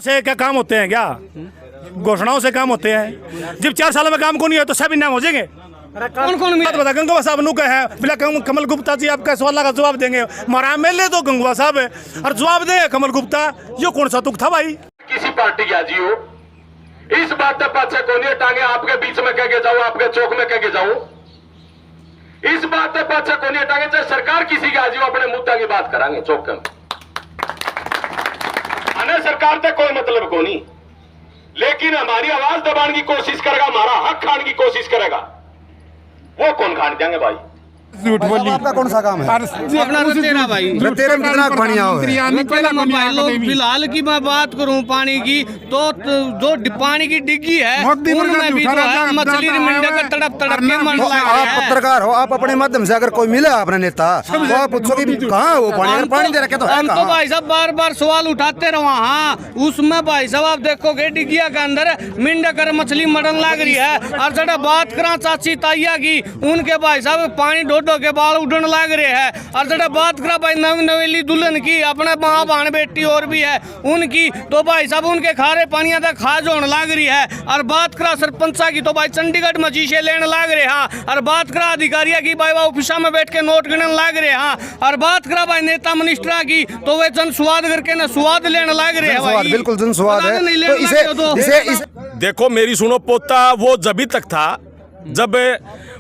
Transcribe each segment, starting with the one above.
से क्या काम होते हैं? क्या घोषणाओं से काम होते हैं? जब 4 साल में काम को नहीं है तो सब इनाम हो जाएंगे। कौन बात बता, गंगवा साहब नु है बिला कमल गुप्ता जी आपका सवाल का जवाब देंगे। हमारा एमएलए तो गंगवा साहब है और जवाब दे कमल गुप्ता। ये कौन सा तुक था भाई? किसी पार्टी की आजी हो, इस बात पे पाछे कोने टांगे आपके बीच में कह के जाओ, आपके चौक में कह के जाओ, इस बात पे पाछे कोने टांगे चाहे सरकार किसी की आजी हो, अपने मुद्दा की बात करांगे चौक में। अने सरकार से कोई मतलब को नहीं, लेकिन हमारी आवाज दबाने की कोशिश करेगा, हमारा हक खाने की कोशिश करेगा, वो कौन खान देंगे भाई? झूठ बोली। आपका कौन सा काम है? अपना तो तेरा भाई तेरे में कितना पानी आओ? फिलहाल की मैं बात करूं पानी की, तो जो पानी की डिग्गी है उनमें भी जो है मछली मंडा का तड़प तड़प के मर रहा है। आप पत्रकार हो, आप अपने माध्यम से अगर कोई मिला अपने नेता तो आप पूछो कि कहाँ है वो पानी? अगर पानी दे रखे तो है हम तो कहाँ? भाई साहब बार बार सवाल उठाते रहो। हाँ, उसमें भाई साहब आप देखोगे डिगिया के अंदर मिंडा कर मछली मरन लग रही है। और जरा बात करा चाची ताइया की, उनके भाई साहब पानी ढोढो के बाल उड़न लग रहे हैं। और जरा बात करा भाई नवेली दुल्हन की, अपने माँ बहन बेटी और भी है उनकी, तो भाई साहब उनके खारे पानिया तक खाज होने लग रही है। और बात करा सरपंचा की तो भाई चंडीगढ़ में शीशे लेने लग रहे हैं। और बात करा अधिकारिया की भाई ऑफिस में बैठ के नोट गिनने लग रहे हैं। और बात करा भाई नेता मिनिस्टर की तो वे जन स्वाद करके ना स्वाद लेने लग रहे हैं। बिल्कुल जन स्वाद है। तो इसे देखो मेरी सुनो पोता, वो जब तक था जब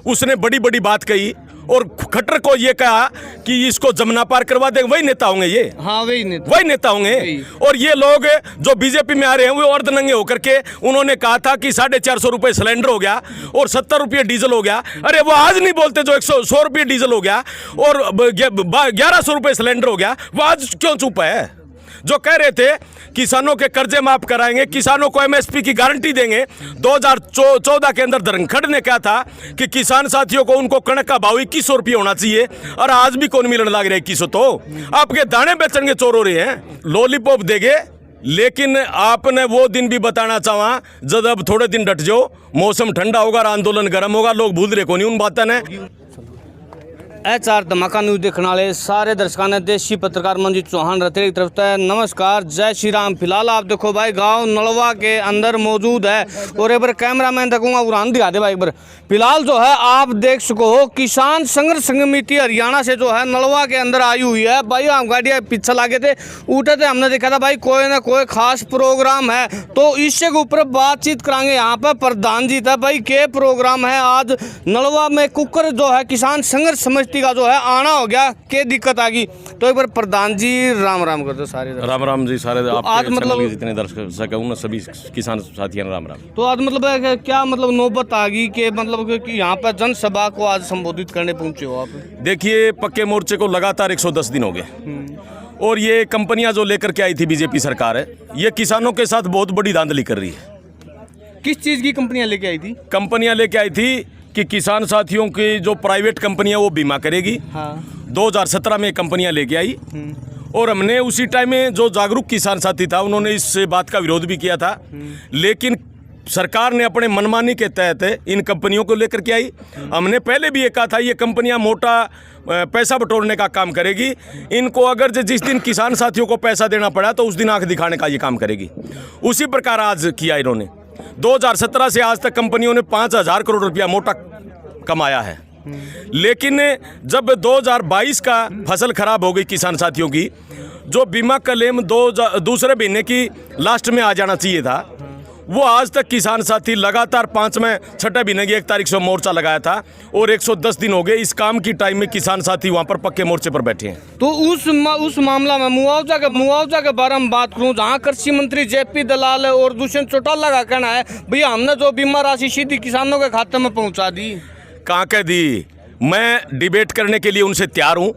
उसने बड़ी बड़ी बात कही और खट्टर को ये कहा कि इसको जमुना पार करवा देंगे, वही नेता होंगे ये। हाँ, वही नेता होंगे। और ये लोग जो बीजेपी में आ रहे हैं वो अर्धनंगे होकर के उन्होंने कहा था कि 450 रुपये सिलेंडर हो गया और 70 रुपये डीजल हो गया। अरे वो आज नहीं बोलते जो 100 रुपये डीजल हो गया और 1100 रुपये सिलेंडर हो गया, वो आज क्यों चुप है? जो कह रहे थे किसानों के कर्जे माफ कराएंगे, किसानों को एमएसपी की गारंटी देंगे। 2014 के अंदर धर्मखड़ ने कहा था कि किसान साथियों को उनको कणक का भाव 2100 रुपये होना चाहिए, और आज भी कौन मिलने लग रहा है 2100? तो आपके दाने बेचने के चोर हो रहे हैं, लॉलीपॉप देंगे। लेकिन आपने वो दिन भी बताना चाहा जब अब थोड़े दिन डट जाओ, मौसम ठंडा होगा, आंदोलन गर्म होगा, लोग भूल रहे को नहीं उन बातों ने। HR धमाका न्यूज देखने वाले सारे दर्शकों ने देशी पत्रकार मंजीत चौहान रतेरी की तरफ से नमस्कार, जय श्री राम। फिलहाल आप देखो भाई गांव नलवा के अंदर मौजूद है और एक बार कैमरा मैन देखूंगा उड़ान दिखा दे भाई एक बार। फिलहाल जो है आप देख सको किसान संघर्ष समिति हरियाणा से जो है नलवा के अंदर आई हुई है भाई। हम गाड़ियाँ पीछे लागे थे उठे थे, हमने देखा था भाई कोई ना कोई खास प्रोग्राम है, तो इससे के ऊपर बातचीत कराएंगे। यहाँ पर प्रधान जी था भाई, के प्रोग्राम है आज नलवा में? कुकर जो है किसान संघर्ष समिति का जो है आना हो गया, क्या दिक्कत आ गई? तो एक बार प्रधान जी राम राम कर दो सारे। राम राम जी सारे। तो आज मतलब जितने दर्शक उन सभी किसान साथियों राम राम। तो आज मतलब क्या मतलब नौबत आ गई कि मतलब कि यहाँ पर जनसभा को आज संबोधित करने पहुंचे हो आप? देखिए पक्के मोर्चे को लगातार 110 दिन हो गए और ये कंपनियां जो लेकर के आई थी बीजेपी सरकार है, ये किसानों के साथ बहुत बड़ी धांधली कर रही है। किस चीज़ की कंपनियां लेके आई थी? कंपनियां लेके आई थी कि किसान साथियों की जो प्राइवेट कंपनियां वो बीमा करेगी। हाँ। 2017 में कंपनियां लेके आई और हमने उसी टाइम में जो जागरूक किसान साथी था उन्होंने इस बात का विरोध भी किया था, लेकिन सरकार ने अपने मनमानी के तहत इन कंपनियों को लेकर के आई। हमने पहले भी ये कहा था ये कंपनियां मोटा पैसा बटोरने का काम करेगी, इनको अगर जिस दिन किसान साथियों को पैसा देना पड़ा तो उस दिन आंख दिखाने का ये काम करेगी। उसी प्रकार आज किया इन्होंने। 2017 से आज तक कंपनियों ने 5000 करोड़ रुपया मोटा कमाया है, लेकिन जब 2022 का फसल खराब हो गई किसान साथियों की, जो बीमा क्लेम दूसरे महीने की लास्ट में आ जाना चाहिए था, वो आज तक किसान साथी लगातार 6 महीने की 1 तारीख से मोर्चा लगाया था और 110 दिन हो गए इस काम की टाइम में किसान साथी वहाँ पर पक्के मोर्चे पर बैठे हैं। तो उस मामला में मुआवजा के बारे में बात करूँ, जहाँ कृषि मंत्री JP दलाल और दुष्यंत चौटाला का कहना है भैया हमने जो बीमा राशि सीधी किसानों के खाते में पहुँचा दी। कहाँ कह दी? मैं डिबेट करने के लिए उनसे तैयार हूँ,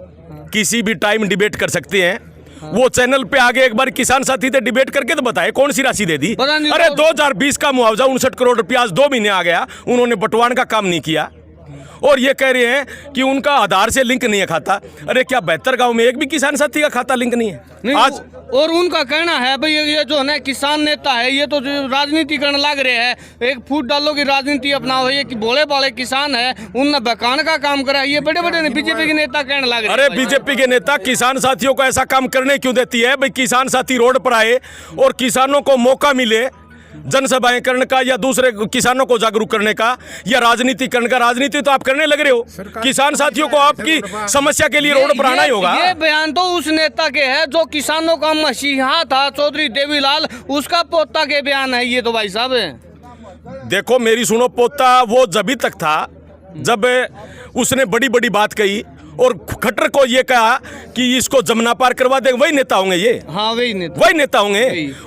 किसी भी टाइम डिबेट कर सकते हैं। वो चैनल पे आगे एक बार किसान साथी से डिबेट करके तो बताए कौन सी राशि दे दी। अरे 2020 का मुआवजा 59 करोड़ रुपया आज 2 महीने आ गया, उन्होंने बंटवान का काम नहीं किया। और ये कह रहे हैं कि उनका आधार से लिंक नहीं है खाता। अरे क्या 72 गांव में एक भी किसान साथी का खाता लिंक नहीं है नहीं, आज? और उनका कहना है भाई ये जो है ना किसान नेता है ये तो जो राजनीति करने लग रहे हैं, एक फूट डालो की राजनीति अपनाओ, ये कि भोले भाले किसान है उनने बहकाने का काम करा, ये बड़े बड़े बीजेपी के नेता कहने लग रहे हैं। अरे बीजेपी के नेता किसान साथियों को ऐसा काम करने क्यों देती है भाई? किसान साथी रोड पर आए और किसानों को मौका मिले जनसभाएं करने का या दूसरे किसानों को जागरूक करने का या राजनीति करने का। राजनीति तो आप करने लग रहे हो, किसान साथियों को आपकी समस्या के लिए रोड पर आना ही होगा। ये बयान तो उस नेता के है जो किसानों का मसीहा था, चौधरी देवीलाल, उसका पोता के बयान है ये तो भाई साहब। देखो मेरी सुनो, पोता वो जब तक था जब उसने बड़ी बड़ी बात कही और खट्टर को ये कहा कि इसको जमुना पार करवा दे, वही नेता होंगे ये। हाँ वही नेता होंगे।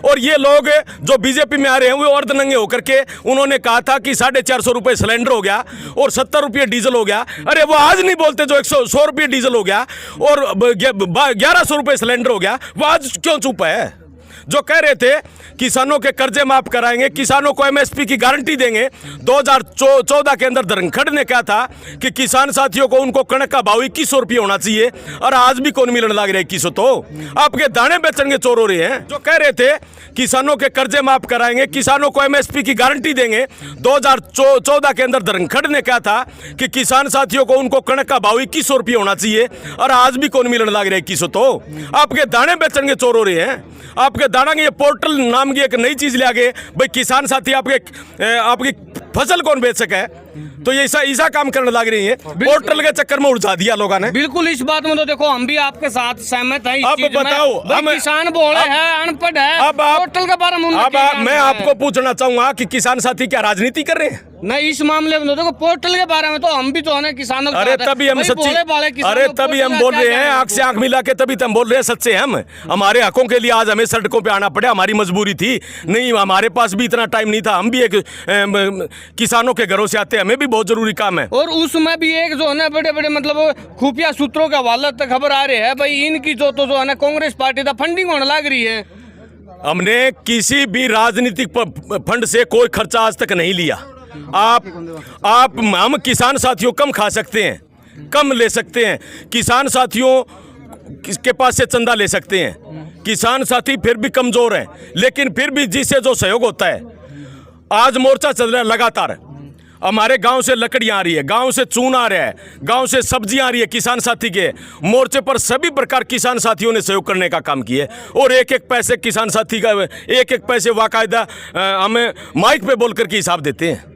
और ये लोग जो बीजेपी में आ रहे हैं वो अर्धनंगे होकर के उन्होंने कहा था कि 450 रुपये सिलेंडर हो गया और 70 रुपये डीजल हो गया। अरे वो आज नहीं बोलते जो 100 रुपये डीजल हो गया और 1100 रुपये सिलेंडर हो गया, वो आज क्यों चुप है? जो कह रहे थे किसानों के कर्जे माफ कराएंगे, किसानों को एमएसपी की गारंटी देंगे। 2014 के अंदर धर्मखड़ ने कहा था कि किसान साथियों को उनको कणक का भाव 2100 रुपये होना चाहिए, और आज भी कौन मिलने लग रहा है 2100? तो आपके दाने बेचेंगे चोर हो रहे हैं। जो कह रहे थे किसानों के कर्जे माफ कराएंगे, किसानों को एमएसपी की गारंटी देंगे। 2014 के अंदर धर्मखड़ ने कहा था कि किसान साथियों को उनको कणक का भाव 2100 रुपये होना चाहिए, और आज भी कौन मिलने लग रहा है 2100? तो आपके दाने बेचेंगे चोर हो रहे हैं। आपके दाना ये पोर्टल नाम की एक नई चीज ले आगे भाई, किसान साथी आपकी फसल कौन बेच सके, तो ये ऐसा काम करने लग रही है। पोर्टल के चक्कर में उलझा दिया लोगों ने। बिल्कुल इस बात में तो देखो हम भी आपके साथ सहमत हैं। अब बताओ, हम किसान बोले हैं, अनपढ़ है, अब पोर्टल के बारे में मैं आपको पूछना चाहूंगा कि किसान साथी क्या राजनीति कर रहे हैं? नहीं, इस मामले में तो देखो पोर्टल के बारे में तो हम भी तो है किसानों। अरे तभी हम सच्ची, अरे तभी हम बोल रहे हैं आंख से आंख मिला के, तभी तो हम बोल रहे हैं सच्चे। हम हमारे हकों के लिए आज हमें सड़कों पे आना पड़े, हमारी मजबूरी थी। नहीं, हमारे पास भी इतना टाइम नहीं था, हम भी एक किसानों के घरों से आते, हमें भी बहुत जरूरी काम है। और उसमें भी एक जो है ना बड़े बड़े मतलब खुफिया सूत्रों के हवाले तक खबर आ रही है भाई, इनकी जो है ना कांग्रेस पार्टी का फंडिंग होने लग रही है। हमने किसी भी राजनीतिक फंड से कोई खर्चा आज तक नहीं लिया। हम किसान साथियों कम खा सकते हैं, कम ले सकते हैं, किसान साथियों के पास से चंदा ले सकते हैं। किसान साथी फिर भी कमजोर है, लेकिन फिर भी जिससे जो सहयोग होता है। आज मोर्चा चल रहा है लगातार, हमारे गांव से लकड़ियां आ रही है, गांव से चून आ रहा है, गांव से सब्जियां आ रही है। किसान साथी के मोर्चे पर सभी प्रकार किसान साथियों ने सहयोग करने का काम किया, और एक एक पैसे किसान साथी का एक पैसे वाकायदा हमें माइक पे बोल करके हिसाब देते हैं।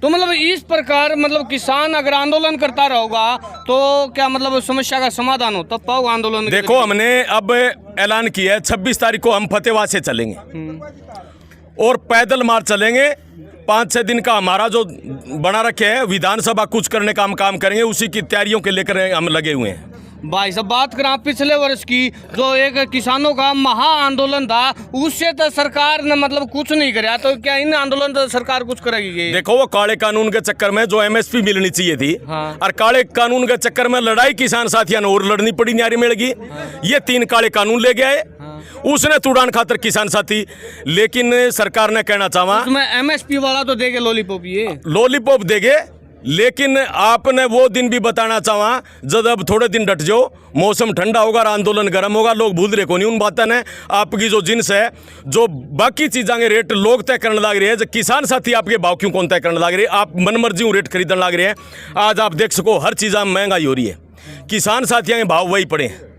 तो मतलब इस प्रकार मतलब किसान अगर आंदोलन करता रहेगा तो क्या मतलब समस्या का समाधान हो तब पाओ आंदोलन? देखो हमने अब ऐलान किया है 26 तारीख को हम फतेहबाद से चलेंगे और पैदल मार्च चलेंगे। 5-6 दिन का हमारा जो बना रखे है विधानसभा कुछ करने का हम काम करेंगे, उसी की तैयारियों के लेकर हम लगे हुए हैं। भाई साहब बात करें पिछले वर्ष की जो एक किसानों का महा आंदोलन था, उससे तो सरकार ने मतलब कुछ नहीं कराया, तो क्या इन आंदोलन तो सरकार कुछ करेगी? देखो वो काले कानून के चक्कर में जो एमएसपी मिलनी चाहिए थी, हाँ। और काले कानून के चक्कर में लड़ाई किसान साथियों ने और लड़नी पड़ी, न्यारी मिलेगी। ये 3 काले कानून ले गए, उसने तुड़ान खातर किसान साथी, लेकिन सरकार ने कहना चाहा उसमें एमएसपी वाला तो देगे लॉलीपॉप, ये लॉलीपॉप देगे, लेकिन आपने वो दिन भी बताना चाहा जब अब थोड़े दिन डट जाओ, मौसम ठंडा होगा और आंदोलन गर्म होगा, लोग भूल रहे को नहीं उन बातों ने। आपकी जो जिन्स है, जो बाकी चीज़ों के रेट लोग तय करने लग रहे हैं, जो किसान साथी आपके भाव क्यों कौन तय करने लग रहे हैं? आप मनमर्जी रेट खरीदने लग रहे हैं। आज आप देख सको हर चीज़ में महंगाई हो रही है, किसान साथियों के भाव वही पड़े हैं।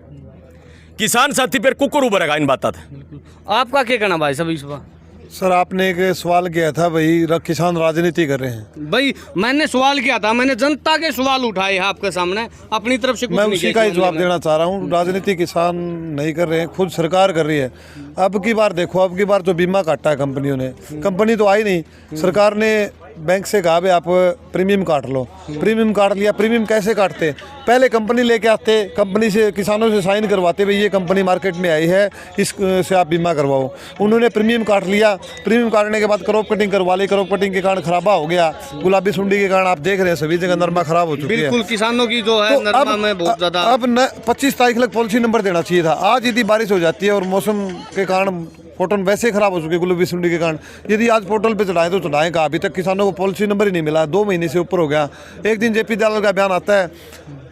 किसान साथी पर कुकुर उभरेगा इन बातों से। आपका क्या कहना भाई सब इस बात? सर आपने एक सवाल किया था भाई किसान राजनीति कर रहे हैं। भाई मैंने सवाल किया था, मैंने जनता के सवाल उठाए हैं आपके सामने, अपनी तरफ से कुछ मैं नहीं उसी किया का ही इस जवाब मामले में। देना चाह रहा हूँ। राजनीति किसान नहीं कर रहे हैं, खुद सरकार कर रही है। अब की बार देखो, अब की बार तो बीमा काटा है कंपनियों ने, कंपनी तो आई नहीं, सरकार ने बैंक से कहा भाई आप प्रीमियम काट लो, प्रीमियम काट लिया। प्रीमियम कैसे काटते? पहले कंपनी लेके आते, कंपनी से किसानों से साइन करवाते भाई ये कंपनी मार्केट में आई है, इससे आप बीमा करवाओ। उन्होंने प्रीमियम काट लिया, प्रीमियम काटने के बाद क्रॉप कटिंग करवा ली, क्रॉप कटिंग के कारण खराबा हो गया, गुलाबी सुंडी के कारण आप देख रहे हैं सभी जगह नरमा खराब हो चुकी है। बिल्कुल किसानों की जो है तो नरमा में बहुत ज्यादा। अब 25 तारीख तक पॉलिसी नंबर देना चाहिए था। आज यदि बारिश हो जाती है और मौसम के कारण पोर्टल वैसे ही खराब हो चुके गुलाबी सुंडी के कारण। यदि आज पोर्टल पे चढ़ाएं तो चढ़ाएं कहाँ? अभी तक किसानों को पॉलिसी नंबर ही नहीं मिला, 2 महीने से ऊपर हो गया। एक दिन जेपी दलाल का बयान आता है,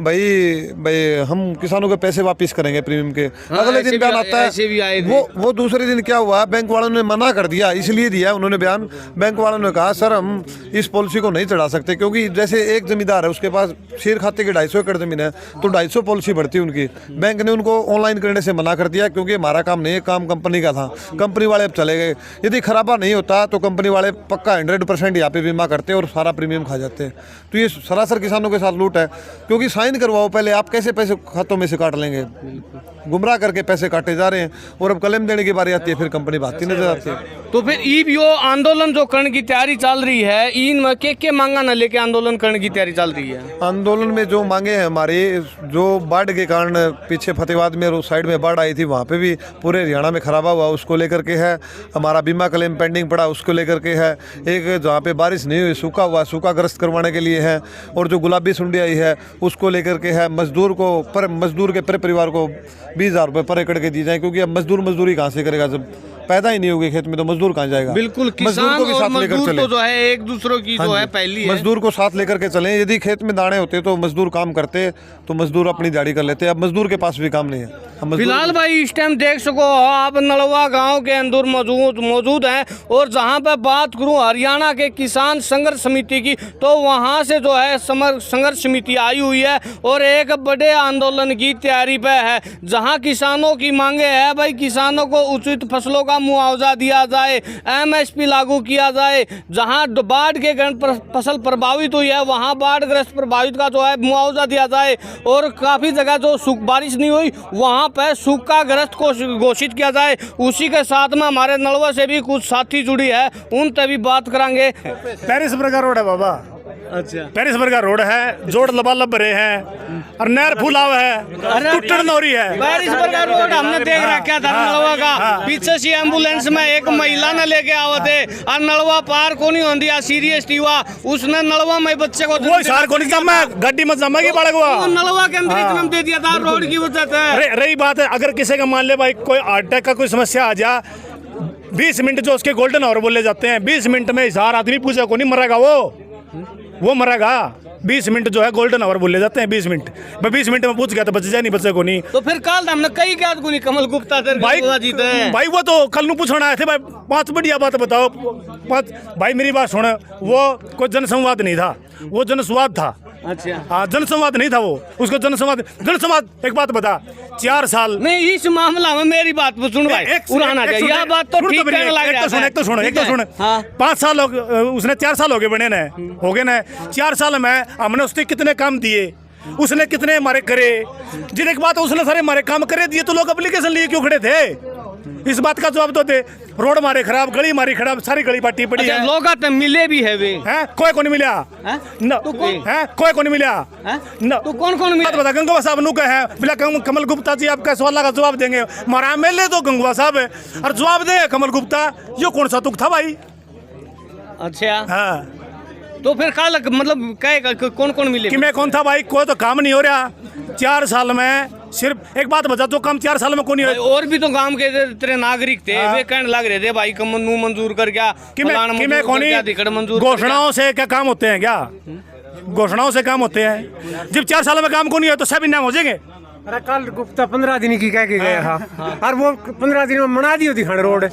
भाई हम किसानों के पैसे वापस करेंगे प्रीमियम के। अगले दिन बयान आता है, वो दूसरे दिन क्या हुआ, बैंक वालों ने मना कर दिया। इसलिए दिया उन्होंने बयान, बैंक वालों ने कहा सर हम इस पॉलिसी को नहीं चढ़ा सकते, क्योंकि जैसे एक जमींदार है उसके पास शेर खाते की 250 एकड़ जमीन है, तो 250 पॉलिसी बढ़ती है उनकी। बैंक ने उनको ऑनलाइन करने से मना कर दिया, क्योंकि हमारा काम नहीं है, काम कंपनी का था। कंपनी वाले अब चले गए। यदि खराबा नहीं होता तो कंपनी वाले पक्का 100% यहाँ पे बीमा करते और सारा प्रीमियम खा जाते हैं। तो ये सरासर किसानों के साथ लूट है, क्योंकि साइन करवाओ पहले, आप कैसे पैसे खातों में से काट लेंगे? गुमराह करके पैसे काटे जा रहे हैं, और अब क्लेम देने की बारी आती है फिर कंपनी भागती नजर आती है। तो फिर यो आंदोलन जो करने की तैयारी चल रही है, इन में के मांगा न लेके आंदोलन करने की तैयारी चल रही है? आंदोलन में जो मांगे हैं हमारी, जो बाढ़ के कारण पीछे फतेहाबाद में और उस साइड में बाढ़ आई थी, वहाँ पे भी पूरे हरियाणा में खराबा हुआ, उसको लेकर के है। हमारा बीमा क्लेम पेंडिंग पड़ा, उसको लेकर के है। एक जहाँ पे बारिश नहीं हुई, सूखा हुआ, सूखा ग्रस्त करवाने के लिए है। और जो गुलाबी सुंडी आई है उसको लेकर के है। मजदूर के पर परिवार को 20,000 रुपये पर एकड़ के दी जाए, क्योंकि अब मजदूरी कहाँ से करेगा? जब पैदा ही नहीं होगी खेत में तो मजदूर कहाँ जाएगा? बिल्कुल, किसान को भी और साथ लेकर मजदूर चले तो जो है एक दूसरों की जो है पहली है। मजदूर को साथ लेकर के चलें। यदि खेत में दाने होते तो मजदूर काम करते, तो मजदूर अपनी दिहाड़ी कर लेते। अब मजदूर के पास भी काम नहीं है। फिलहाल भाई इस टाइम देख सको आप नलवा गांव के अंदर मौजूद हैं, और जहां पे बात करूं हरियाणा के किसान संघर्ष समिति की, तो वहां से जो है संघर्ष समिति आई हुई है और एक बड़े आंदोलन की तैयारी पे है, जहां किसानों की मांगे है भाई किसानों को उचित फसलों का मुआवजा दिया जाए, MSP लागू किया जाए। जहां बाढ़ के कारण फसल प्रभावित हुई है वहां बाढ़ग्रस्त प्रभावित का जो है मुआवजा दिया जाए, और काफ़ी जगह जो बारिश नहीं हुई वहाँ पे सूखाग्रस्त को घोषित किया जाए। उसी के साथ में हमारे नलवा से भी कुछ साथी जुड़ी है, उनसे भी बात करेंगे। पेरिस बर्गर रोड है बाबा। अच्छा, पेरिस बर्गर रोड है, जोड़ लबालब रहे हैं और नहर फुलाव है, टुट्टन नौरी है। पेरिस बर्गर रोड हमने देख रखा था नलवा का, पीछे से एम्बुलेंस में एक महिला ने लेके आवे थे और नलवा पार को नहीं होती सीरियस थी हुआ, उसने नलवा में बच्चे को वो सार को नहीं जमा, गड्डी में जमा की बालक हुआ, नलवा के अंदर जन्म दे दिया था रोड की वजह से। रही बात है, अगर किसी का मान ले भाई कोई हार्ट अटैक का कोई समस्या आ जा, 20 मिनट जो उसके गोल्डन आवर बोले जाते हैं, 20 मिनट में 1000 आदमी पूछा को नहीं मरेगा, वो मरेगा। 20 मिनट जो है गोल्डन आवर बोले जाते हैं, 20 मिनट। मैं 20 मिनट में पूछ गया तो बच जाए, नहीं बचे को नहीं। तो फिर कल हमने कई क्या नहीं कमल गुप्ता जीते हैं भाई, वो तो कल नू पूछना आए थे भाई, 5 बढ़िया बात बताओ। 5 भाई मेरी बात सुन, वो कोई जनसंवाद नहीं था, वो जनसंवाद था। अच्छा, हाँ, जनसंवाद नहीं था वो, उसको जनसंवाद। एक बात बता, 4 साल नहीं इस मामला में मेरी बात सुन भाई, पुराना यह बात तो ठीक कहने लग रहा है। एक तो सुन, 5 साल उसने 4 साल हो गए बने ने, हो गए ना। 4 साल में हमने उसने कितने काम दिए, उसने कितने हमारे करे, जिन्हें बात उसने सारे हमारे काम करे दिए, तो लोग एप्लीकेशन लिए क्यों खड़े थे? इस बात का जवाब तो दे। रोड मारे खराब, गली मारी खराब, सारी गली पाटी पड़ी है। लोग तो मिले भी है वे हैं, कोई को नहीं मिला न, कोई को नहीं मिला न। तो कौन मिला बता, गंगवा साहब नु कहे बोला कमल गुप्ता जी आपका सवाल का जवाब देंगे। हमारा MLA तो गंगवा साहब है, और जवाब दे कमल गुप्ता, ये कौन सा तुक था भाई? अच्छा, हाँ, तो फिर कल मतलब कौन मिले कि मैं कौन था भाई? कोई तो काम नहीं हो रहा 4 साल में। सिर्फ एक बात बता, जो काम 4 साल में कौन हो? और भी तो गांव के तेरे नागरिक थे, वे कहने लग रहे थे भाई कमनू मंजूर कर क्या, घोषणाओं से क्या काम होते हैं? क्या घोषणाओं से काम होते हैं? जब 4 साल में काम को नहीं हो तो सब इनाम हो जाएंगे। अरे कल गुप्ता 15 दिन की कह के गया था, और वो 15 दिन में मना दी होती खंड रोड।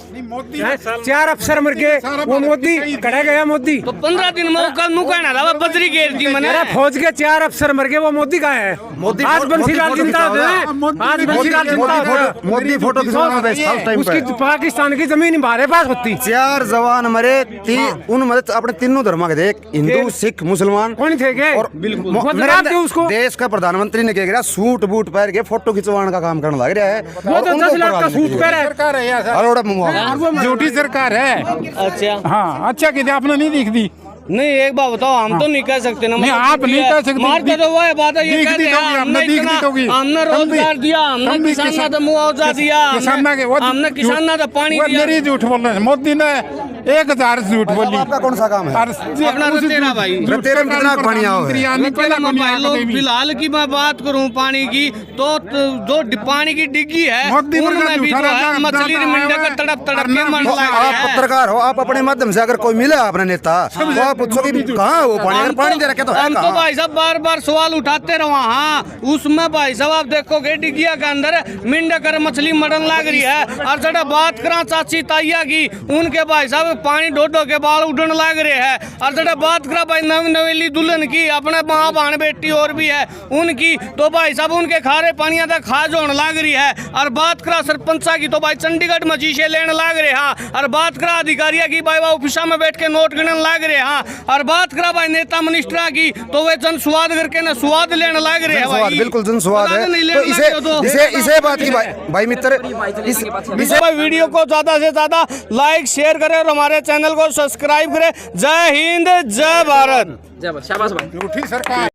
4 अफसर मर के वो मोदी खड़ा गया, मोदी तो 15 दिन में कहना था बजरी घेर दी मैंने। अरे फौज के 4 अफसर मर गए, वो मोदी का है। आज बंसीलाल जिंदा है, आज बंसीलाल जिंदा है। मोदी फोटो उसकी पाकिस्तान की जमीन हमारे पास होती। 4 जवान मरे, उनमें अपने तीनों धर्म के थे, हिंदू सिख मुसलमान कौन थे? और उसको देश का प्रधानमंत्री ने कह सूट बूट पहन के फोटो खिंचवाने का काम करने लग रहा है। वो तो 10 लाख का सूट पहन है, झूठी सरकार है। अच्छा, हाँ, अच्छा कहते आपने नहीं दिख दी। नहीं एक बात बताओ, हम तो नहीं कह सकते ना, नहीं आप नहीं कह सकते। मारते तो वो है बात है, ये कहते हैं हमने रोजगार दिया, हमने किसान को मुआवजा दिया, हमने किसान को पानी दिया। मेरी झूठ बोल रहे हैं। मोदी ने 1000 झूठ बोली। आपका कौन सा काम है? और अपना तो तेरा भाई। तेरे में कितना पानी आओ है? भाई लोग फिलहाल की मैं बात करूं पानी की तो जो पानी की डिग्गी है उनमें भी जो है मछली मिंडे का तड़प तड़प के मन तो लग आप रहा है। पत्रकार हो, आप अपने माध्यम से अगर कोई मिला अपने नेता तो आप पूछो कि कहाँ है वो पानी? अगर पानी दे रखे तो है हम तो कहाँ? भाई साहब बार बार सवाल उठाते रहो। हाँ उसमें भाई साहब आप देखोगे डिगिया के अंदर मिंडे कर मछली मरन लग रही है। और जरा बात करा चाची ताइया की, उनके भाई साहब पानी ढो के बाल उड़न लग रहे हैं। और जरा बात करा भाई नवेली दुल्हन की, अपने माँ बहन बेटी और भी है उनकी, तो भाई साहब उनके खारे पानिया तक खाज होने लग रही है। और बात करा सरपंचा की तो भाई चंडीगढ़ में शीशे लेने लग रहे हैं। और बात करा अधिकारियों की भाई ऑफिसा में बैठ के नोट गिनने लग रहे हैं। और बात करा भाई नेता मिनिस्टरा की तो वे जन स्वाद करके ना स्वाद लेने लग रहे हैं भाई। बिल्कुल जन स्वाद है। नहीं तो लेने लगे तो। इसे बात की भाई मित्र इसे भाई वीडियो को ज्यादा से ज्यादा लाइक शेयर करें और हमारे चैनल को सब्सक्राइब करें। जय हिंद जय भारत। झूठी सरकार।